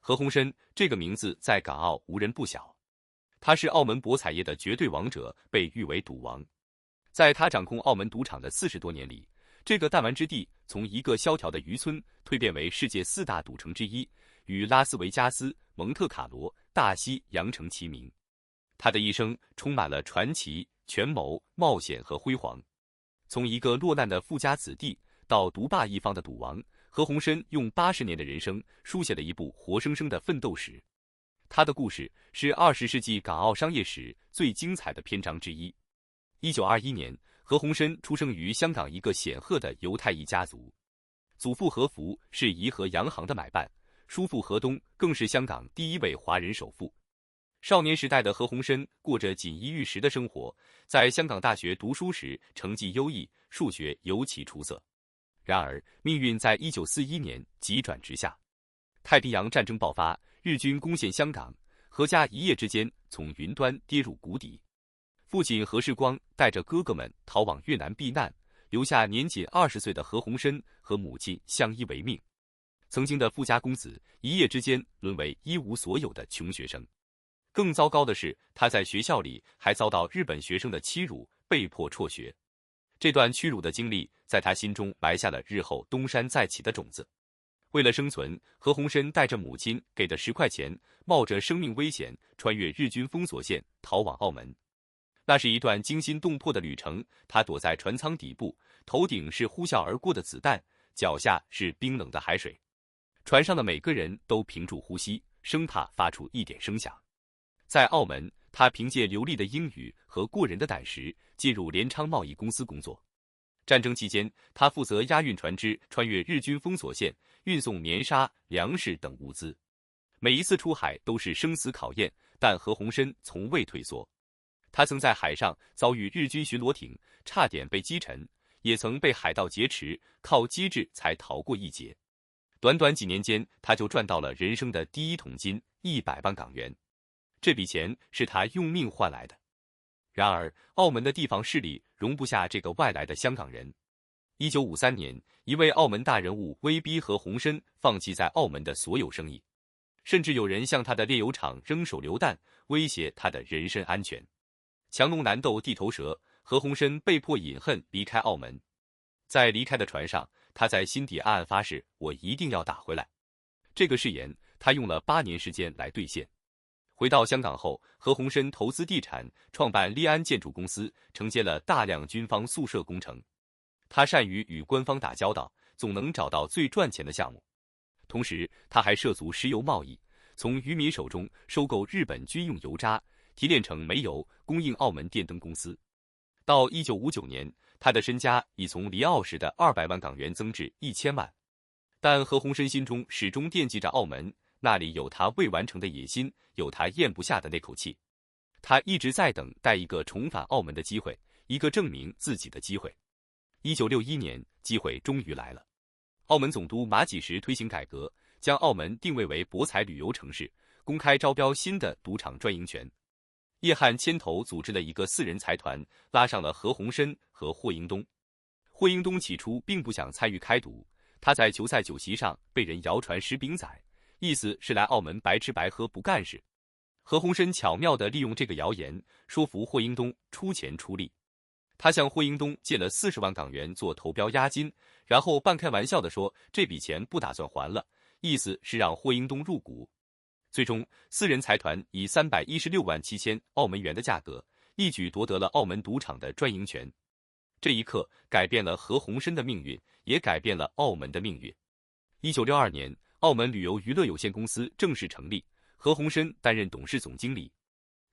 何鸿燊这个名字在港澳无人不晓，他是澳门博彩业的绝对王者，被誉为赌王。在他掌控澳门赌场的40多年里，这个弹丸之地从一个萧条的渔村蜕变为世界4大赌城之一，与拉斯维加斯、蒙特卡罗、大溪、羊城齐名。他的一生充满了传奇、权谋、冒险和辉煌。从一个落难的富家子弟到独霸一方的赌王，何鸿燊用80年的人生书写了一部活生生的奋斗史。他的故事是20世纪港澳商业史最精彩的篇章之一。1921年，何鸿燊出生于香港一个显赫的犹太裔家族，祖父何福是怡和洋行的买办，叔父何东更是香港第一位华人首富。少年时代的何鸿燊过着锦衣玉食的生活，在香港大学读书时成绩优异，数学尤其出色。然而，命运在1941年急转直下，太平洋战争爆发，日军攻陷香港，何家一夜之间从云端跌入谷底。父亲何世光带着哥哥们逃往越南避难，留下年仅20岁的何鸿燊和母亲相依为命。曾经的富家公子，一夜之间沦为一无所有的穷学生。更糟糕的是，他在学校里还遭到日本学生的欺辱，被迫辍学。这段屈辱的经历在他心中埋下了日后东山再起的种子。为了生存，何鸿燊带着母亲给的10块钱，冒着生命危险穿越日军封锁线逃往澳门。那是一段惊心动魄的旅程，他躲在船舱底部，头顶是呼啸而过的子弹，脚下是冰冷的海水。船上的每个人都屏住呼吸，生怕发出一点声响。在澳门，他凭借流利的英语和过人的胆识，进入联昌贸易公司工作。战争期间，他负责押运船只穿越日军封锁线，运送棉纱、粮食等物资。每一次出海都是生死考验，但何鸿燊从未退缩。他曾在海上遭遇日军巡逻艇，差点被击沉，也曾被海盗劫持，靠机智才逃过一劫。短短几年间，他就赚到了人生的第一桶金100万港元。这笔钱是他用命换来的。然而，澳门的地方势力容不下这个外来的香港人。1953年，一位澳门大人物威逼何鸿燊放弃在澳门的所有生意，甚至有人向他的炼油厂扔手榴弹，威胁他的人身安全。强龙难斗地头蛇，何鸿燊被迫饮恨离开澳门。在离开的船上，他在心底暗暗发誓：我一定要打回来。这个誓言，他用了8年时间来兑现。回到香港后，何鸿燊投资地产，创办利安建筑公司，承接了大量军方宿舍工程。他善于与官方打交道，总能找到最赚钱的项目。同时，他还涉足石油贸易，从渔民手中收购日本军用油渣，提炼成煤油，供应澳门电灯公司。到1959年，他的身家已从离澳时的200万港元增至1000万。但何鸿燊心中始终惦记着澳门，那里有他未完成的野心，有他咽不下的那口气。他一直在等待一个重返澳门的机会，一个证明自己的机会。1961年，机会终于来了。澳门总督马几时推行改革，将澳门定位为博彩旅游城市，公开招标新的赌场专营权。叶汉牵头组织了一个4人财团，拉上了何鸿燊和霍英东。霍英东起初并不想参与开赌，他在球赛酒席上被人谣传食饼仔，意思是来澳门白吃白喝不干事。何鸿燊巧妙地利用这个谣言，说服霍英东出钱出力。他向霍英东借了40万港元做投标押金，然后半开玩笑地说这笔钱不打算还了，意思是让霍英东入股。最终，4人财团以316万7千澳门元的价格，一举夺得了澳门赌场的专营权。这一刻改变了何鸿燊的命运，也改变了澳门的命运。1962年，澳门旅游娱乐有限公司正式成立，何鸿燊担任董事总经理。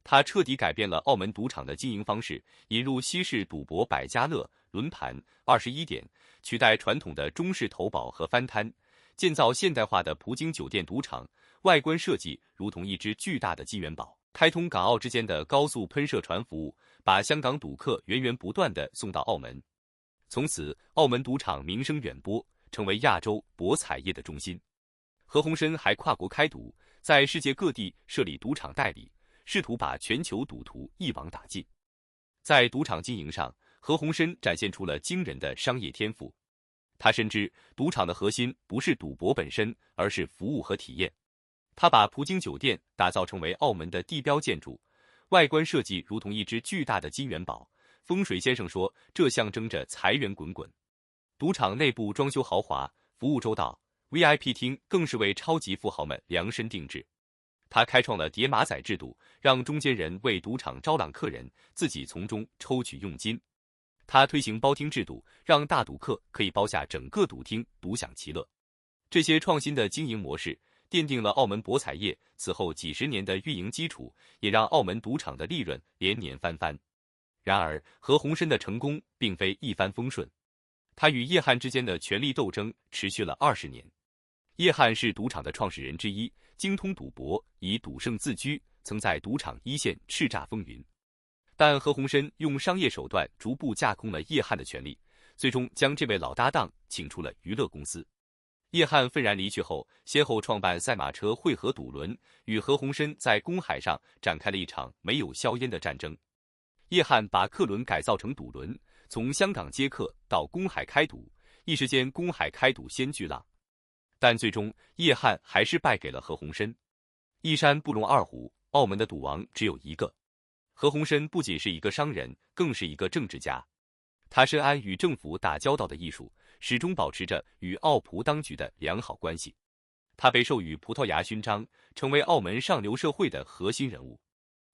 他彻底改变了澳门赌场的经营方式，引入西式赌博百家乐、轮盘、21点，取代传统的中式投保和翻摊，建造现代化的葡京酒店赌场，外观设计如同一只巨大的金元宝，开通港澳之间的高速喷射船服务，把香港赌客源源不断地送到澳门。从此，澳门赌场名声远播，成为亚洲博彩业的中心。何鸿燊还跨国开赌，在世界各地设立赌场代理，试图把全球赌徒一网打尽。在赌场经营上，何鸿燊展现出了惊人的商业天赋。他深知赌场的核心不是赌博本身，而是服务和体验。他把葡京酒店打造成为澳门的地标建筑，外观设计如同一只巨大的金元宝。风水先生说，这象征着财源滚滚。赌场内部装修豪华，服务周到 ，VIP 厅更是为超级富豪们量身定制。他开创了叠马仔制度，让中间人为赌场招揽客人，自己从中抽取佣金。他推行包厅制度，让大赌客可以包下整个赌厅，独享其乐。这些创新的经营模式奠定了澳门博彩业此后几十年的运营基础，也让澳门赌场的利润连年翻番。然而，何鸿燊的成功并非一帆风顺，他与叶汉之间的权力斗争持续了20年。叶汉是赌场的创始人之一，精通赌博，以赌圣自居，曾在赌场一线叱咤风云。但何鸿燊用商业手段逐步架空了叶汉的权力，最终将这位老搭档请出了娱乐公司。叶汉愤然离去后，先后创办赛马车汇合赌轮，与何鸿燊在公海上展开了一场没有硝烟的战争。叶汉把客轮改造成赌轮，从香港接客到公海开赌，一时间公海开赌掀巨浪。但最终，叶汉还是败给了何鸿燊。一山不容二虎，澳门的赌王只有一个。何鸿燊不仅是一个商人，更是一个政治家。他深谙与政府打交道的艺术，始终保持着与澳葡当局的良好关系。他被授予葡萄牙勋章，成为澳门上流社会的核心人物。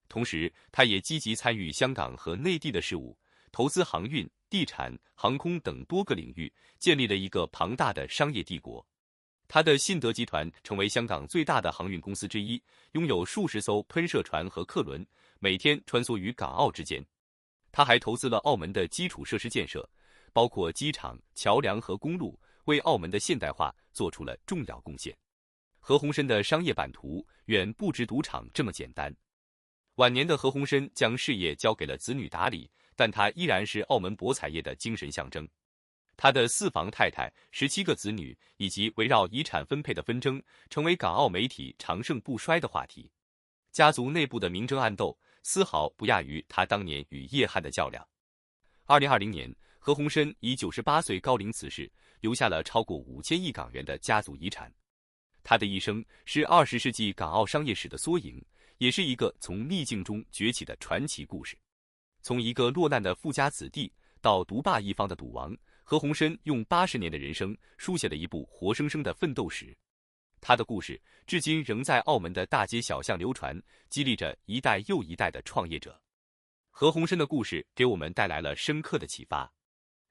同时，他也积极参与香港和内地的事务，投资航运、地产、航空等多个领域，建立了一个庞大的商业帝国。他的信德集团成为香港最大的航运公司之一，拥有数十艘喷射船和客轮，每天穿梭于港澳之间。他还投资了澳门的基础设施建设，包括机场、桥梁和公路，为澳门的现代化做出了重要贡献。何鸿燊的商业版图远不止赌场这么简单。晚年的何鸿燊将事业交给了子女打理，但他依然是澳门博彩业的精神象征。他的4房太太、17个子女以及围绕遗产分配的纷争，成为港澳媒体长盛不衰的话题。家族内部的明争暗斗，丝毫不亚于他当年与叶汉的较量。2020年，何鸿燊以98岁高龄辞世，留下了超过5000亿港元的家族遗产。他的一生是20世纪港澳商业史的缩影，也是一个从逆境中崛起的传奇故事。从一个落难的富家子弟到独霸一方的赌王，何鸿燊用80年的人生书写了一部活生生的奋斗史。他的故事至今仍在澳门的大街小巷流传，激励着一代又一代的创业者。何鸿燊的故事给我们带来了深刻的启发。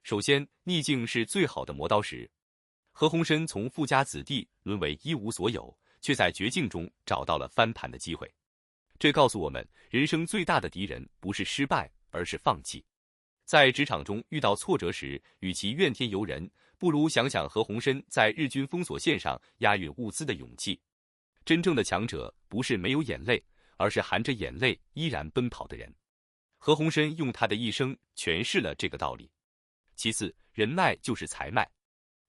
首先，逆境是最好的磨刀石。何鸿燊从富家子弟沦为一无所有，却在绝境中找到了翻盘的机会。这告诉我们，人生最大的敌人不是失败，而是放弃。在职场中遇到挫折时，与其怨天尤人，不如想想何鸿燊在日军封锁线上押运物资的勇气。真正的强者不是没有眼泪，而是含着眼泪依然奔跑的人。何鸿燊用他的一生诠释了这个道理。其次，人脉就是财脉。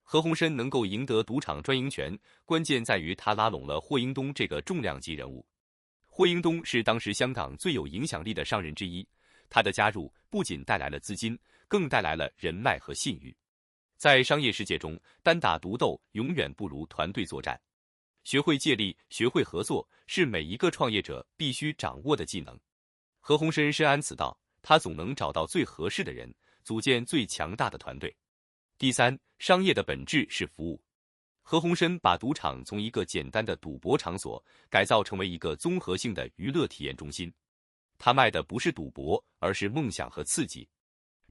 何鸿燊能够赢得赌场专营权，关键在于他拉拢了霍英东这个重量级人物。霍英东是当时香港最有影响力的商人之一，他的加入不仅带来了资金，更带来了人脉和信誉。在商业世界中，单打独斗永远不如团队作战。学会借力，学会合作，是每一个创业者必须掌握的技能。何鸿燊深谙此道，他总能找到最合适的人，组建最强大的团队。第三，商业的本质是服务。何鸿燊把赌场从一个简单的赌博场所改造成为一个综合性的娱乐体验中心。他卖的不是赌博，而是梦想和刺激。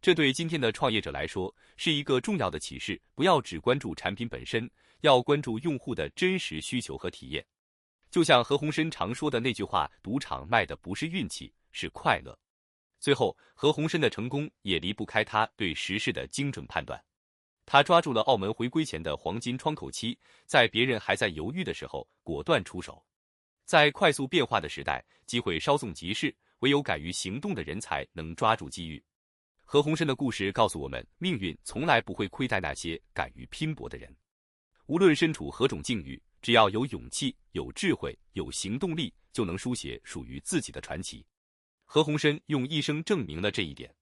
这对今天的创业者来说是一个重要的启示，不要只关注产品本身，要关注用户的真实需求和体验。就像何鸿燊常说的那句话，赌场卖的不是运气，是快乐。最后，何鸿燊的成功也离不开他对时事的精准判断。他抓住了澳门回归前的黄金窗口期，在别人还在犹豫的时候果断出手。在快速变化的时代，机会稍纵即逝，唯有敢于行动的人才能抓住机遇。何鸿燊的故事告诉我们，命运从来不会亏待那些敢于拼搏的人。无论身处何种境遇，只要有勇气、有智慧、有行动力，就能书写属于自己的传奇。何鸿燊用一生证明了这一点。